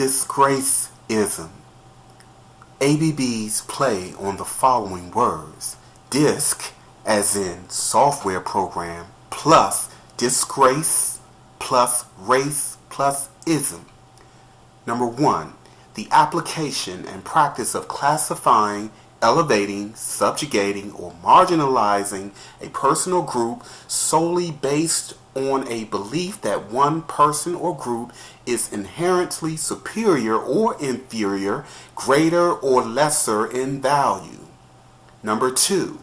Disgraceism. ABB's play on the following words. Disc, as in software program, plus disgrace, plus race, plus ism. Number 1. The application and practice of classifying, elevating, subjugating, or marginalizing a person or group solely based on a belief that one person or group is inherently superior or inferior, greater or lesser in value. Number 2.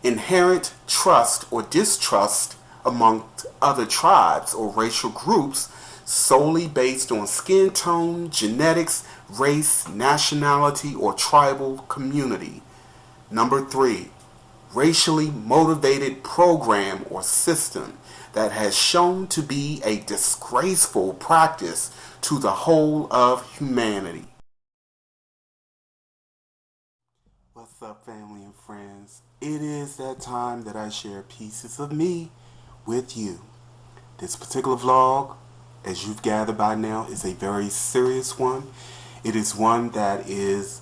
Inherent trust or distrust among other tribes or racial groups solely based on skin tone, genetics, race, nationality, or tribal community. Number 3. Racially motivated program or system that has shown to be a disgraceful practice to the whole of humanity. What's up, family and friends? It is that time that I share pieces of me with you. This particular vlog, as you've gathered by now, is a very serious one. It is one that is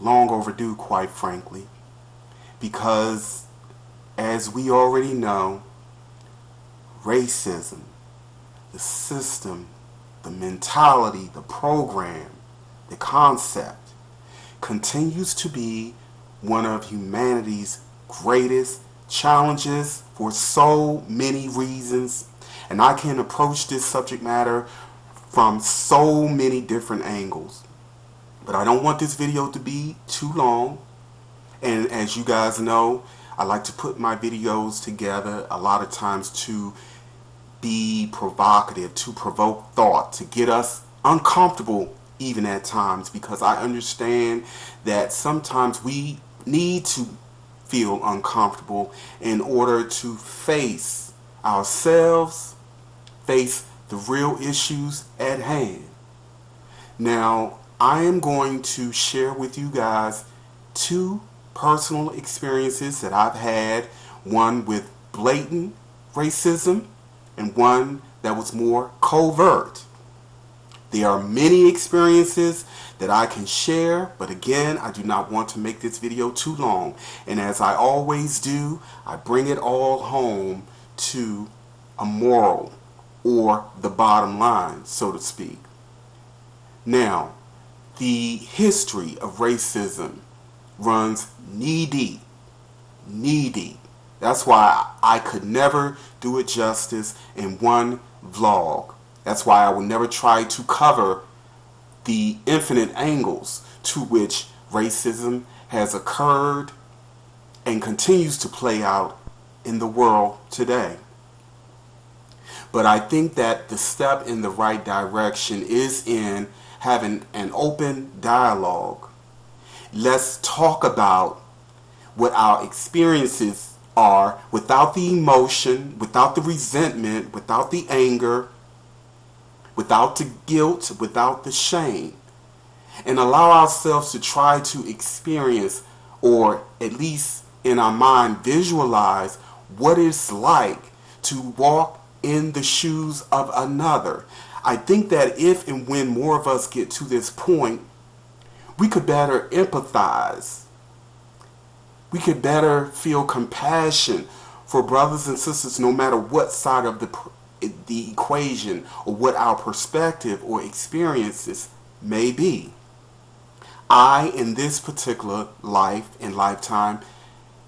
long overdue, quite frankly, because as we already know, racism, the system, the mentality, the program, the concept continues to be one of humanity's greatest challenges for so many reasons. And I can approach this subject matter from so many different angles. But I don't want this video to be too long. And as you guys know, I like to put my videos together a lot of times to be provocative, to provoke thought, to get us uncomfortable even at times, because I understand that sometimes we need to feel uncomfortable in order to face ourselves, face the real issues at hand. Now, I am going to share with you guys 2 personal experiences that I've had, one with blatant racism and one that was more covert. There are many experiences that I can share, but again, I do not want to make this video too long. And as I always do, I bring it all home to a moral, or the bottom line, so to speak. Now, the history of racism runs knee-deep, knee-deep. That's why I could never do it justice in one vlog. That's why I will never try to cover the infinite angles to which racism has occurred and continues to play out in the world today. But I think that the step in the right direction is in having an open dialogue. Let's talk about what our experiences are without the emotion, without the resentment, without the anger, without the guilt, without the shame, and allow ourselves to try to experience, or at least in our mind visualize, what it's like to walk in the shoes of another. I think that if and when more of us get to this point, we could better empathize. We could better feel compassion for brothers and sisters, no matter what side of the equation or what our perspective or experiences may be. I, in this particular life and lifetime,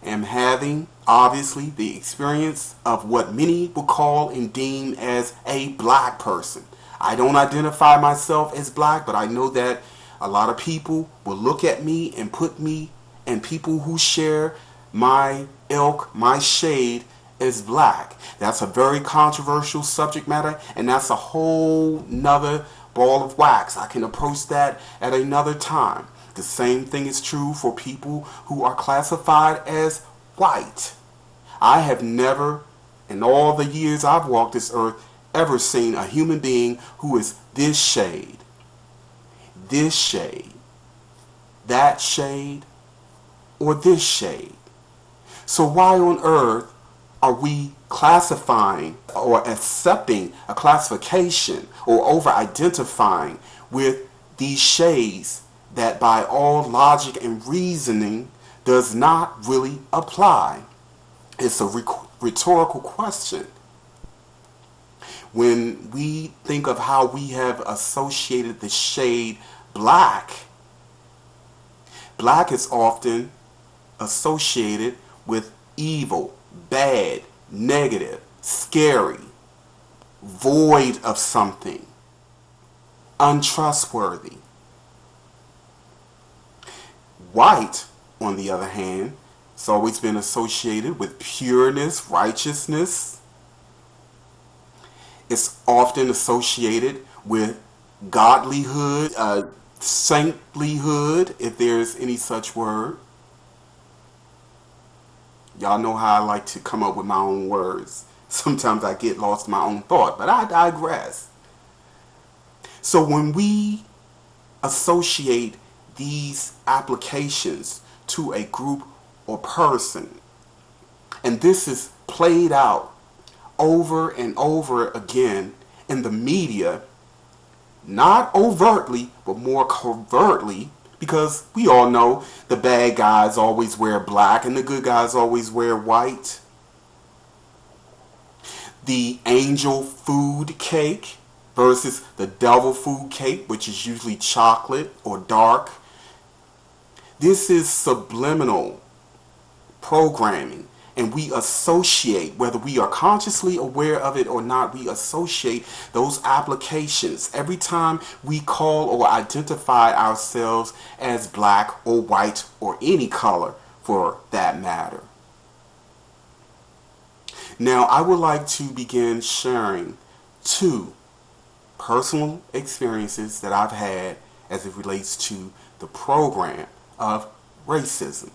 am having, obviously, the experience of what many would call and deem as a black person. I don't identify myself as black, but I know that a lot of people will look at me and put me and people who share my ilk, my shade, as black. That's a very controversial subject matter, and that's a whole nother ball of wax. I can approach that at another time. The same thing is true for people who are classified as white. I have never, in all the years I've walked this earth, ever seen a human being who is this shade, that shade, or this shade. So why on earth are we classifying or accepting a classification or over-identifying with these shades that by all logic and reasoning does not really apply. It's a rhetorical question. When we think of how we have associated the shade black, black is often associated with evil, bad, negative, scary, void of something, untrustworthy. White, on the other hand, has always been associated with pureness, righteousness. It's often associated with godlyhood, saintlyhood, if there's any such word. Y'all know how I like to come up with my own words. Sometimes I get lost in my own thought, but I digress. So when we associate these applications to a group or person, and this is played out over and over again in the media, not overtly, but more covertly, because we all know the bad guys always wear black and the good guys always wear white. The angel food cake versus the devil food cake, which is usually chocolate or dark. This is subliminal programming, and we associate, whether we are consciously aware of it or not, we associate those applications every time we call or identify ourselves as black or white or any color for that matter. Now, I would like to begin sharing 2 personal experiences that I've had as it relates to the program of racism.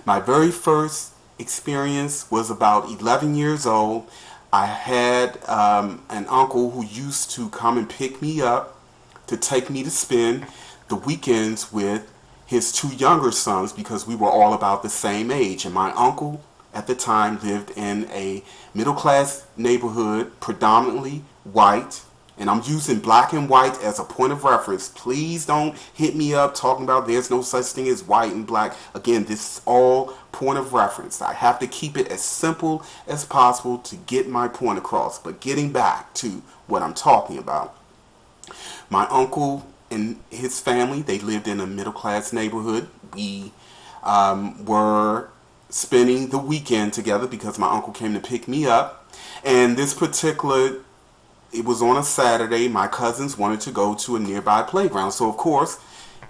My very first experience was about 11 years old. I had an uncle who used to come and pick me up to take me to spend the weekends with his 2 younger sons because we were all about the same age. And my uncle at the time lived in a middle-class neighborhood, predominantly white. And I'm using black and white as a point of reference. Please don't hit me up talking about there's no such thing as white and black. Again, this is all point of reference. I have to keep it as simple as possible to get my point across. But getting back to what I'm talking about. My uncle and his family, they lived in a middle-class neighborhood. We were spending the weekend together because my uncle came to pick me up. And this particular it was on a Saturday. My cousins wanted to go to a nearby playground. So, of course,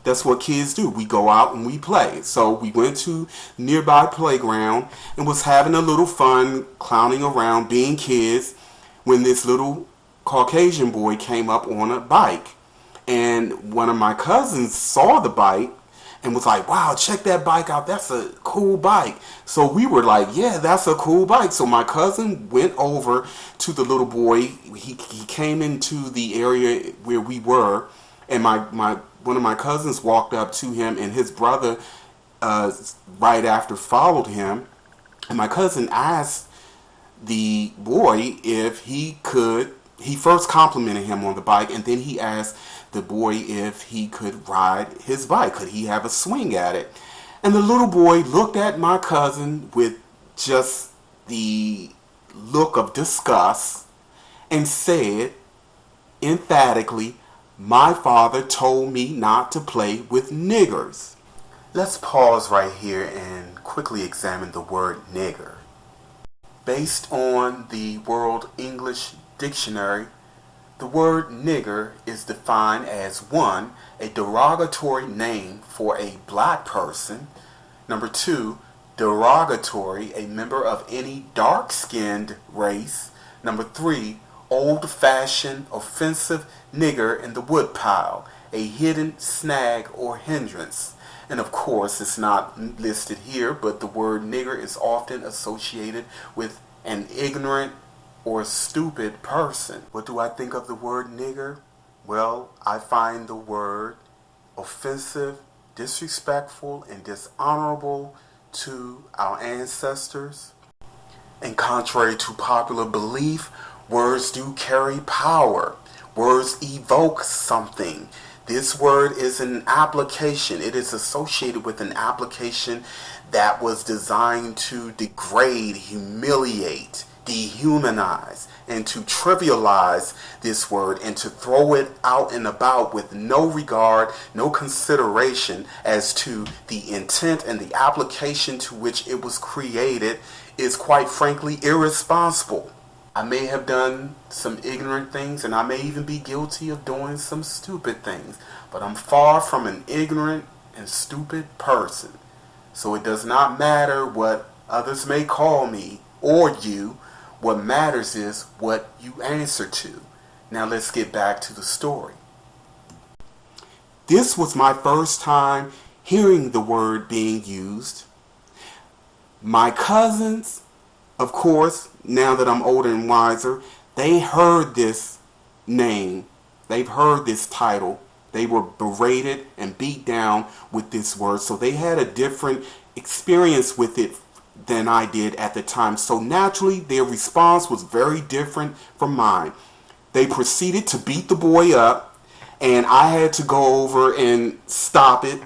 that's what kids do. We go out and we play. So we went to nearby playground and was having a little fun, clowning around, being kids, when this little Caucasian boy came up on a bike. And one of my cousins saw the bike and was like, wow, check that bike out. That's a cool bike. So we were like, yeah, that's a cool bike. So my cousin went over to the little boy. He came into the area where we were, and one of my cousins walked up to him, and his brother right after followed him. And my cousin asked the boy if he could. He first complimented him on the bike, and then he asked the boy if he could ride his bike. Could he have a swing at it? And the little boy looked at my cousin with just the look of disgust and said emphatically, "My father told me not to play with niggers." Let's pause right here and quickly examine the word nigger. Based on the World English Dictionary, the word nigger is defined as 1, a derogatory name for a black person. 2, derogatory, a member of any dark-skinned race. 3, old-fashioned, offensive nigger in the woodpile, a hidden snag or hindrance. And of course, it's not listed here, but the word nigger is often associated with an ignorant or stupid person. What do I think of the word nigger? Well, I find the word offensive, disrespectful, and dishonorable to our ancestors. And contrary to popular belief, words do carry power. Words evoke something. This word is an application. It is associated with an application that was designed to degrade, humiliate, dehumanize, and to trivialize this word and to throw it out and about with no regard, no consideration as to the intent and the application to which it was created is quite frankly irresponsible. I may have done some ignorant things and I may even be guilty of doing some stupid things, but I'm far from an ignorant and stupid person. So it does not matter what others may call me or you. What matters is what you answer to. Now let's get back to the story. This was my first time hearing the word being used. My cousins, of course, now that I'm older and wiser, they heard this name. They've heard this title. They were berated and beat down with this word. So they had a different experience with it than I did at the time. So naturally, their response was very different from mine. They proceeded to beat the boy up, and I had to go over and stop it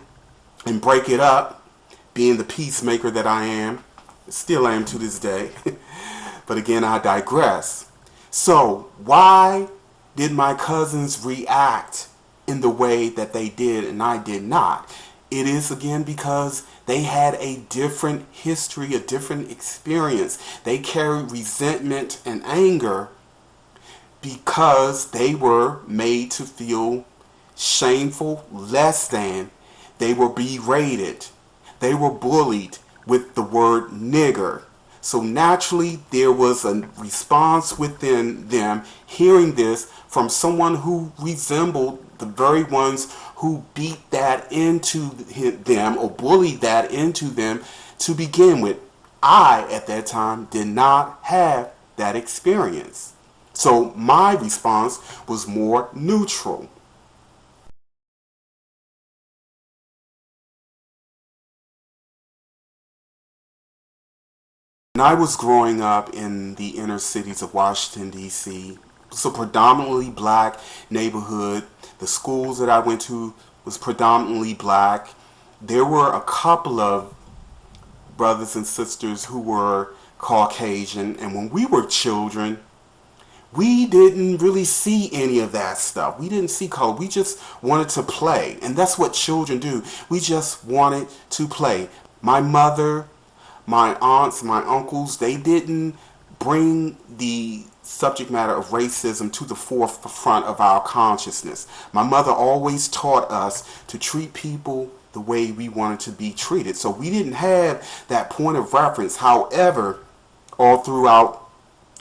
and break it up, being the peacemaker that I am. Still am to this day. But again, I digress. So why did my cousins react in the way that they did and I did not? It is again because they had a different history, a different experience. They carried resentment and anger because they were made to feel shameful, less than. They were berated. They were bullied with the word nigger. So naturally, there was a response within them hearing this from someone who resembled the very ones who beat that into them or bullied that into them to begin with. I, at that time, did not have that experience. So my response was more neutral. When I was growing up in the inner cities of Washington, D.C., it's a predominantly black neighborhood. The schools that I went to was predominantly black. There were a couple of brothers and sisters who were Caucasian, and when we were children, we didn't really see any of that stuff. We didn't see color. We just wanted to play, and that's what children do. We just wanted to play. My mother, my aunts, my uncles, they didn't bring the subject matter of racism to the forefront of our consciousness. My mother always taught us to treat people the way we wanted to be treated. So we didn't have that point of reference. However, all throughout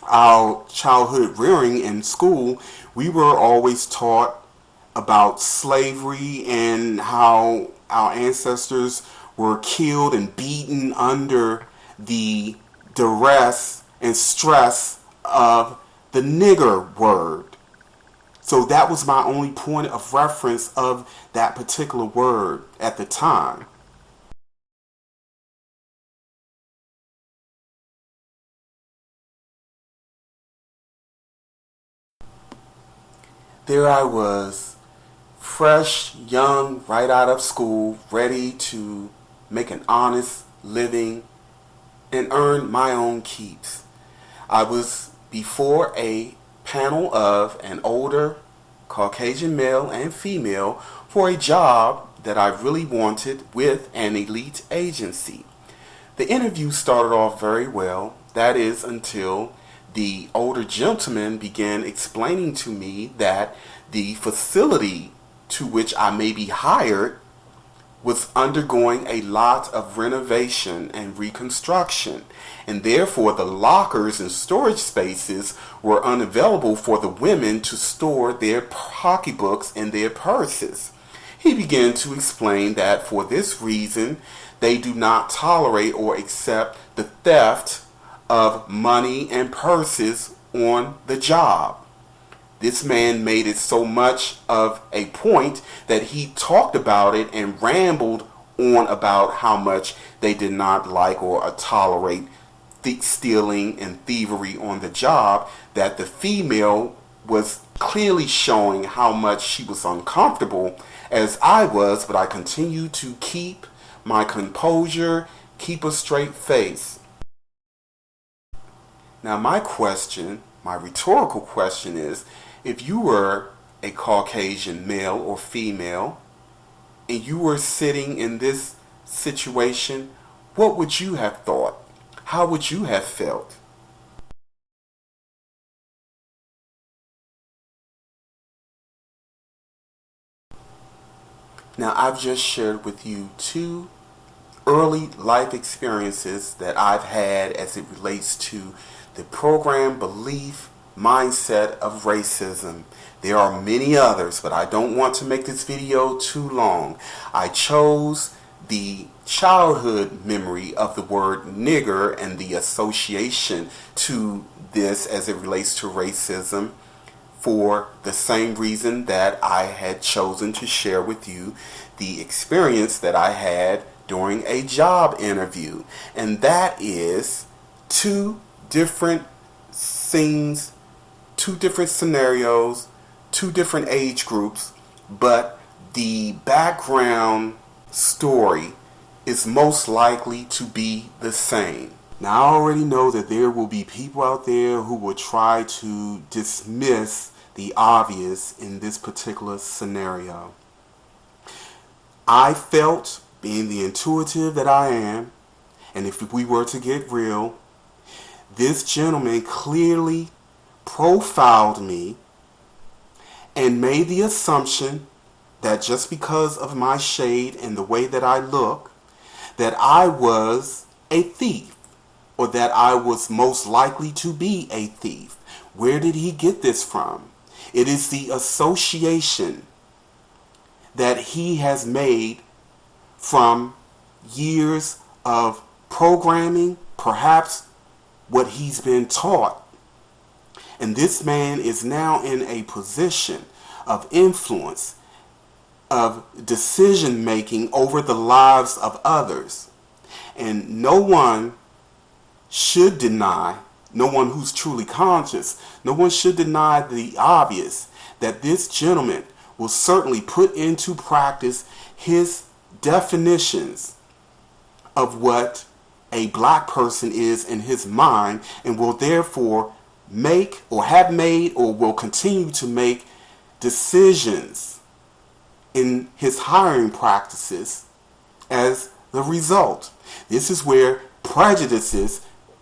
our childhood rearing in school, we were always taught about slavery and how our ancestors were killed and beaten under the duress and stress of the nigger word. So that was my only point of reference of that particular word at the time. There I was, fresh, young, right out of school, ready to make an honest living and earn my own keeps. I was before a panel of an older Caucasian male and female for a job that I really wanted with an elite agency. The interview started off very well, that is until the older gentleman began explaining to me that the facility to which I may be hired was undergoing a lot of renovation and reconstruction, and therefore the lockers and storage spaces were unavailable for the women to store their pocketbooks and their purses. He began to explain that for this reason they do not tolerate or accept the theft of money and purses on the job. This man made it so much of a point that he talked about it and rambled on about how much they did not like or tolerate stealing and thievery on the job, that the female was clearly showing how much she was uncomfortable as I was, but I continued to keep my composure, keep a straight face. Now my question, my rhetorical question is, if you were a Caucasian male or female and you were sitting in this situation, what would you have thought? How would you have felt? Now I've just shared with you two early life experiences that I've had as it relates to the program, belief, mindset of racism. There are many others, but I don't want to make this video too long. I chose the childhood memory of the word nigger and the association to this as it relates to racism for the same reason that I had chosen to share with you the experience that I had during a job interview. And that is two different scenes, two different scenarios, two different age groups, but the background story is most likely to be the same. Now I already know that there will be people out there who will try to dismiss the obvious in this particular scenario. I felt, being the intuitive that I am, and if we were to get real, this gentleman clearly profiled me and made the assumption that just because of my shade and the way that I look, that I was a thief, or that I was most likely to be a thief. Where did he get this from? It is the association that he has made from years of programming, perhaps what he's been taught. And this man is now in a position of influence, of decision making over the lives of others. And no one should deny, no one who's truly conscious, no one should deny the obvious, that this gentleman will certainly put into practice his definitions of what a black person is in his mind, and will therefore make or have made or will continue to make decisions in his hiring practices as the result. This is where prejudices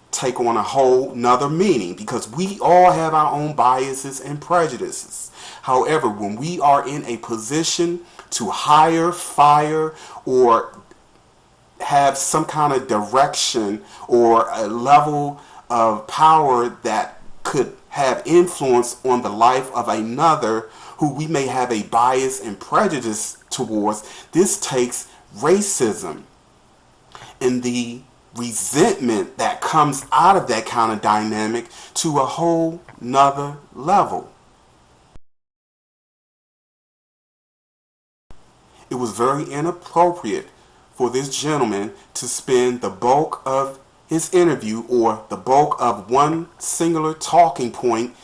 take on a whole nother meaning, because we all have our own biases and prejudices. However, when we are in a position to hire, fire, or have some kind of direction or a level of power that could have influence on the life of another who we may have a bias and prejudice towards, this takes racism and the resentment that comes out of that kind of dynamic to a whole nother level. It was very inappropriate for this gentleman to spend the bulk of his interview, or the bulk of one singular talking point,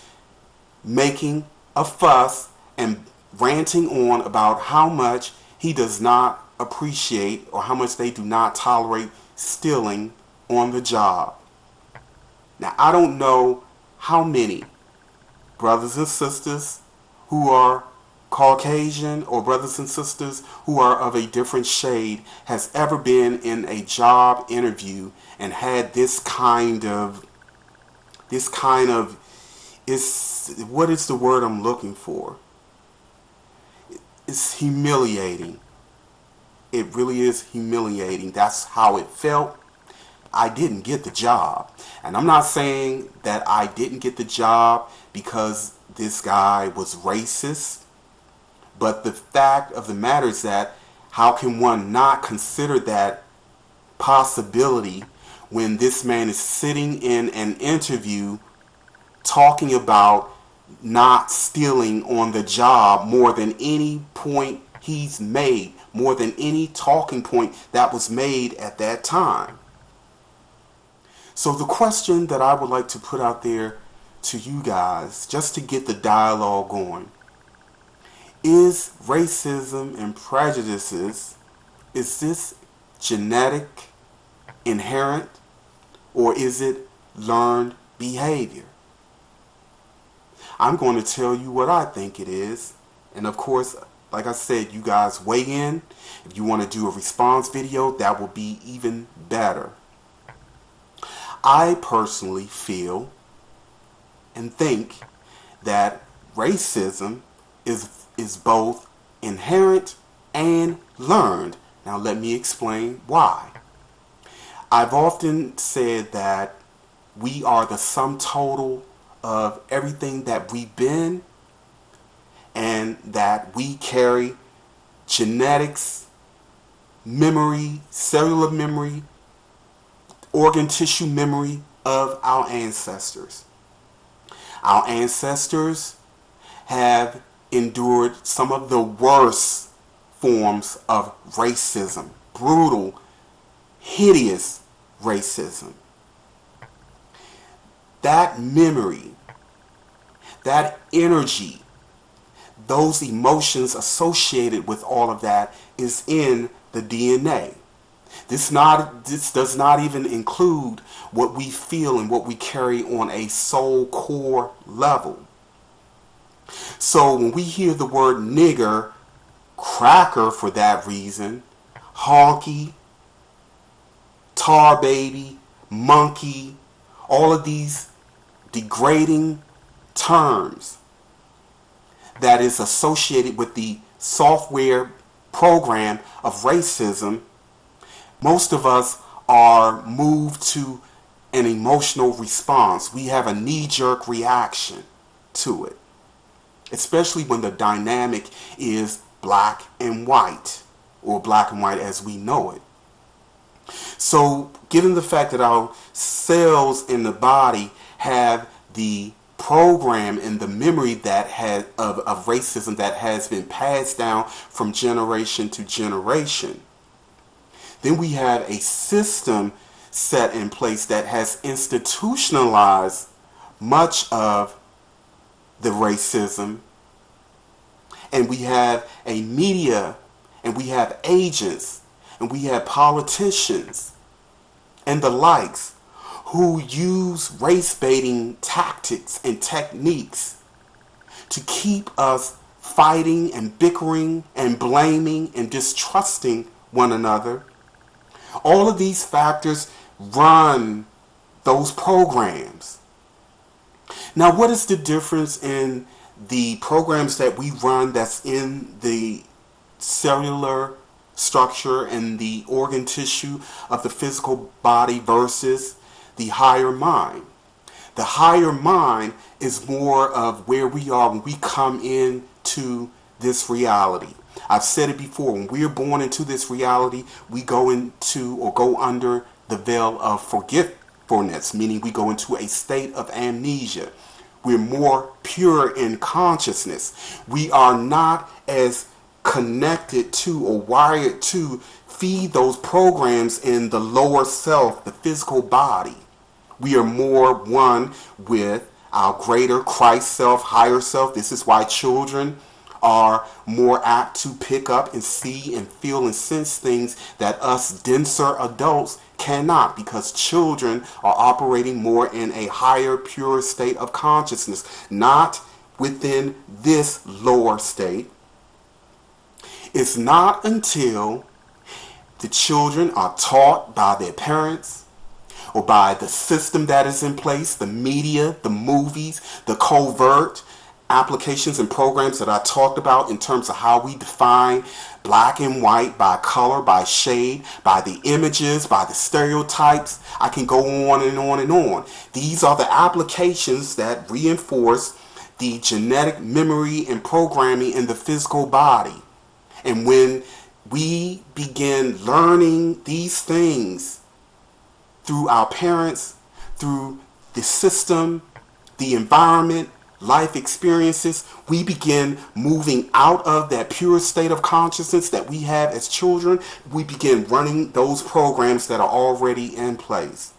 making a fuss and ranting on about how much he does not appreciate or how much they do not tolerate stealing on the job. Now, I don't know how many brothers and sisters who are Caucasian or brothers and sisters who are of a different shade has ever been in a job interview and had this kind of is, what is the word I'm looking for? It's humiliating. It really is humiliating. That's how it felt. I didn't get the job. And I'm not saying that I didn't get the job because this guy was racist. But the fact of the matter is that how can one not consider that possibility when this man is sitting in an interview talking about not stealing on the job more than any point he's made, more than any talking point that was made at that time. So the question that I would like to put out there to you guys just to get the dialogue going. Is racism and prejudices, is this genetic, inherent, or is it learned behavior? I'm going to tell you what I think it is. And of course, like I said, you guys weigh in. If you want to do a response video, that will be even better. I personally feel and think that racism is both inherent and learned. Now let me explain why. I've often said that we are the sum total of everything that we've been, and that we carry genetics, memory, cellular memory, organ tissue memory of our ancestors. Our ancestors have endured some of the worst forms of racism, brutal, hideous racism. That memory, that energy, those emotions associated with all of that is in the DNA. This does not even include what we feel and what we carry on a soul core level. So when we hear the word nigger, cracker for that reason, honky, tar baby, monkey, all of these degrading terms that is associated with the software program of racism, most of us are moved to an emotional response. We have a knee-jerk reaction to it, especially when the dynamic is black and white, or black and white as we know it. So given the fact that our cells in the body have the program and the memory that of racism that has been passed down from generation to generation, then we have a system set in place that has institutionalized much of the racism, and we have a media, and we have agents, and we have politicians and the likes who use race-baiting tactics and techniques to keep us fighting and bickering and blaming and distrusting one another. All of these factors run those programs. Now, what is the difference in the programs that we run that's in the cellular structure and the organ tissue of the physical body versus the higher mind? The higher mind is more of where we are when we come into this reality. I've said it before, when we are born into this reality, we go into or go under the veil of forgetfulness, meaning we go into a state of amnesia. We're more pure in consciousness. We are not as connected to or wired to feed those programs in the lower self, the physical body. We are more one with our greater Christ self, higher self. This is why children are more apt to pick up and see and feel and sense things that us denser adults cannot, because children are operating more in a higher, pure state of consciousness, not within this lower state. It's not until the children are taught by their parents or by the system that is in place, the media, the movies, the covert applications and programs that I talked about in terms of how we define black and white by color, by shade, by the images, by the stereotypes. I can go on and on and on. These are the applications that reinforce the genetic memory and programming in the physical body. And when we begin learning these things through our parents, through the system, the environment, life experiences, we begin moving out of that pure state of consciousness that we have as children. We begin running those programs that are already in place.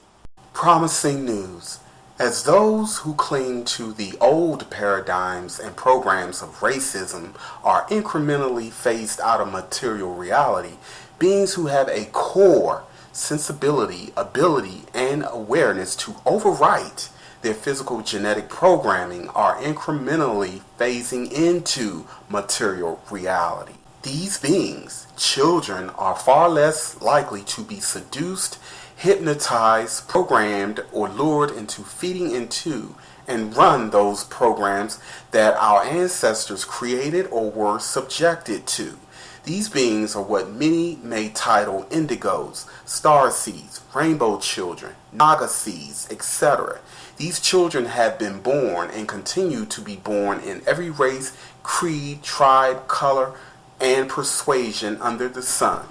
Promising news. As those who cling to the old paradigms and programs of racism are incrementally phased out of material reality, beings who have a core sensibility, ability, and awareness to overwrite their physical genetic programming are incrementally phasing into material reality. These beings, children, are far less likely to be seduced, hypnotized, programmed, or lured into feeding into and run those programs that our ancestors created or were subjected to. These beings are what many may title indigos, star seeds, rainbow children, naga seeds, etc. These children have been born and continue to be born in every race, creed, tribe, color, and persuasion under the sun.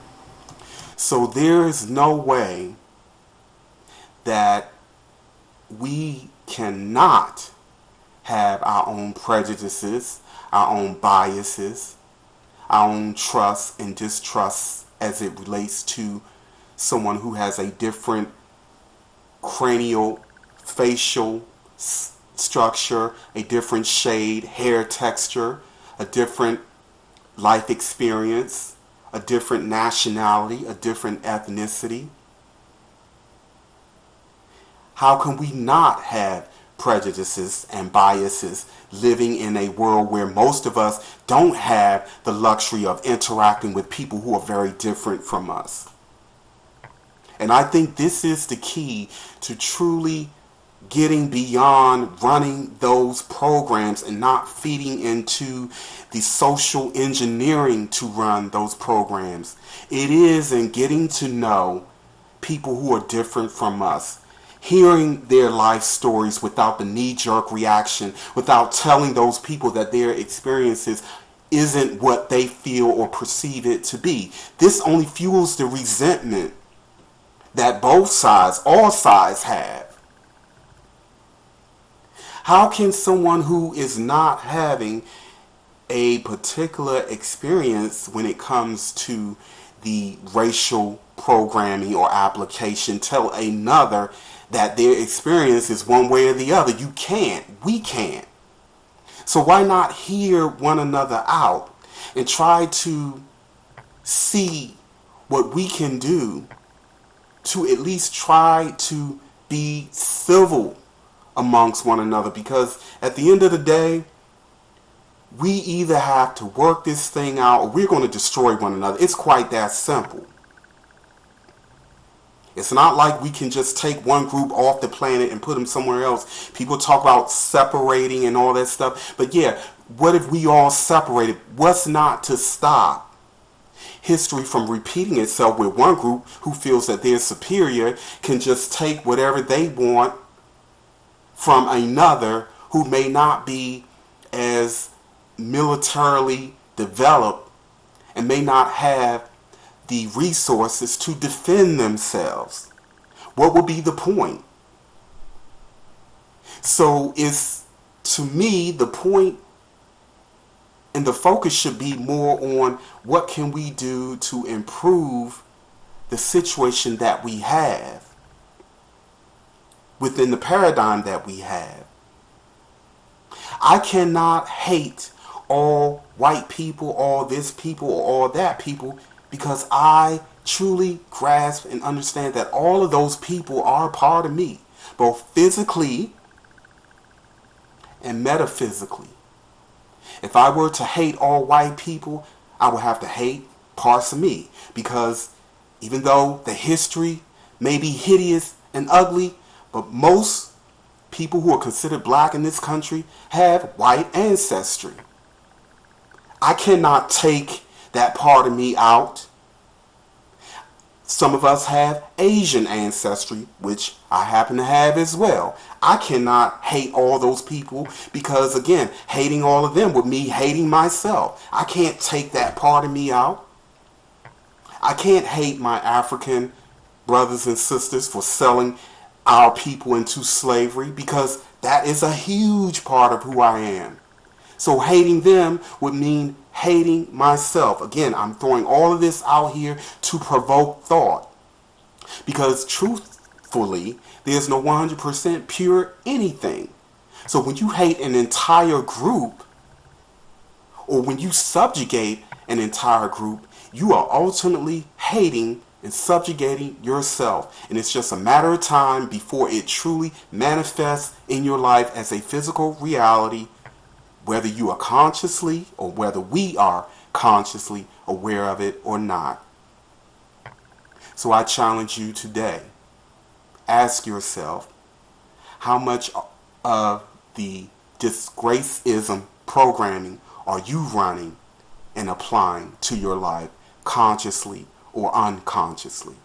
So there is no way that we cannot have our own prejudices, our own biases, our own trust and distrust as it relates to someone who has a different cranial, facial structure, a different shade, hair texture, a different life experience, a different nationality, a different ethnicity. How can we not have prejudices and biases living in a world where most of us don't have the luxury of interacting with people who are very different from us? And I think this is the key to truly getting beyond running those programs and not feeding into the social engineering to run those programs. It is in getting to know people who are different from us, hearing their life stories without the knee-jerk reaction, without telling those people that their experiences isn't what they feel or perceive it to be. This only fuels the resentment that both sides, all sides have. How can someone who is not having a particular experience when it comes to the racial programming or application tell another that their experience is one way or the other? You can't. We can't. So why not hear one another out and try to see what we can do to at least try to be civil amongst one another? Because at the end of the day, we either have to work this thing out or we're going to destroy one another. It's quite that simple. It's not like we can just take one group off the planet and put them somewhere else. People talk about separating and all that stuff. But yeah, what if we all separated? What's not to stop history from repeating itself, where one group who feels that they're superior can just take whatever they want from another who may not be as militarily developed and may not have the resources to defend themselves? What would be the point? So it's, to me, the point and the focus should be more on what can we do to improve the situation that we have within the paradigm that we have. I cannot hate all white people, all this people, or all that people, because I truly grasp and understand that all of those people are a part of me, both physically and metaphysically. If I were to hate all white people, I would have to hate parts of me, because even though the history may be hideous and ugly, but most people who are considered black in this country have white ancestry. I cannot take that part of me out. Some of us have Asian ancestry, which I happen to have as well. I cannot hate all those people, because again, hating all of them would mean hating myself. I can't take that part of me out. I can't hate my African brothers and sisters for selling our people into slavery, because that is a huge part of who I am. So hating them would mean hating myself. Again, I'm throwing all of this out here to provoke thought, because truth truthfully, there's no 100% pure anything. So when you hate an entire group, or when you subjugate an entire group, you are ultimately hating and subjugating yourself. And it's just a matter of time before it truly manifests in your life as a physical reality, whether you are consciously or whether we are consciously aware of it or not. So I challenge you today. Ask yourself, how much of the disgraceism programming are you running and applying to your life consciously or unconsciously?